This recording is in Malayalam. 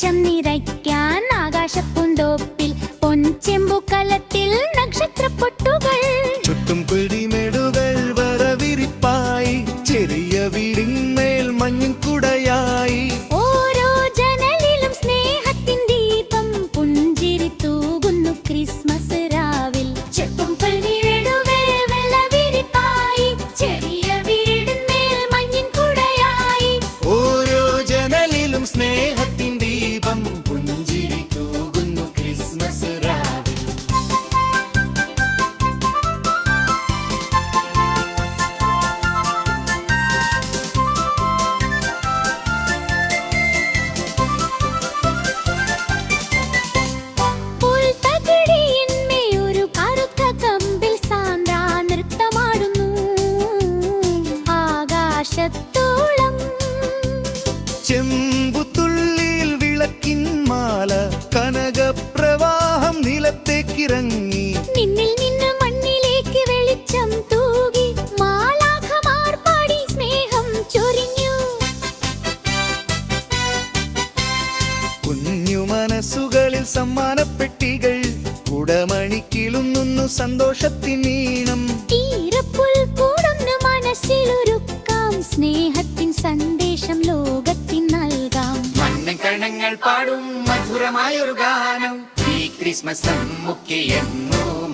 വെളിച്ചം നിറയ്ക്കാൻ ആകാശപ്പൂന്തോപ്പിൽ പൊൻചെമ്പുകലത്തിൽ നക്ഷത്രപ്പൊട്ടുകൾ. ചുറ്റും പിടിമെടുകൾ വരവിരിപ്പായി, ചെറിയ വീടിന്മേൽ മഞ്ഞിൻ കുടയായി. ഓരോ ജനലിലും സ്നേഹത്തിൻ ദീപം പുഞ്ചിരി തൂകുന്നു ക്രിസ്മസ് രാവിൽ. ചെപ്പും പുൽവീടുകൾ വെള്ളവിരിപ്പായി, ചെറിയ വീടിന്മേൽ മഞ്ഞിൻ കുടയായി. ഓരോ ജനലിലും സ്നേഹത്തിൻ ദീപം പുഞ്ചിരി തൂകുന്നു ക്രിസ്മസ് രാവിൽ. പുൽത്തകിടിയിന്മേൽ കറുത്ത കമ്പിൽ സാന്താ നൃത്തമാടുന്നു. ആകാശത്തോളം ചെമ്പുതുള്ളിയിൽ വിളക്കിൻ മാല, കനകപ്രവാഹം നിലത്തേക്കിറങ്ങി. നിന്നിൽ നിന്ന് മണ്ണിലേക്ക് വെളിച്ചം തൂകി, മാലാഖമാർ പാടി സ്നേഹം ചൊരിഞ്ഞു. കുഞ്ഞു മനസ്സുകളിൽ സമ്മാനപ്പെട്ടികൾ, കുടമണിക്കിലുന്നു സന്തോഷത്തിനീണം. ഈരപ്പുൽ കൂടുന്ന മനസ്സിലൊരുക്കാം, സ്നേഹത്തിൻ സന്ദേശം ലോകത്തിൻ നൽകാം. മണ്ണക്കണങ്ങൾ പാടും മധുരമായൊരു ഗാനം, ഈ ക്രിസ്മസ് നമുക്കെന്നും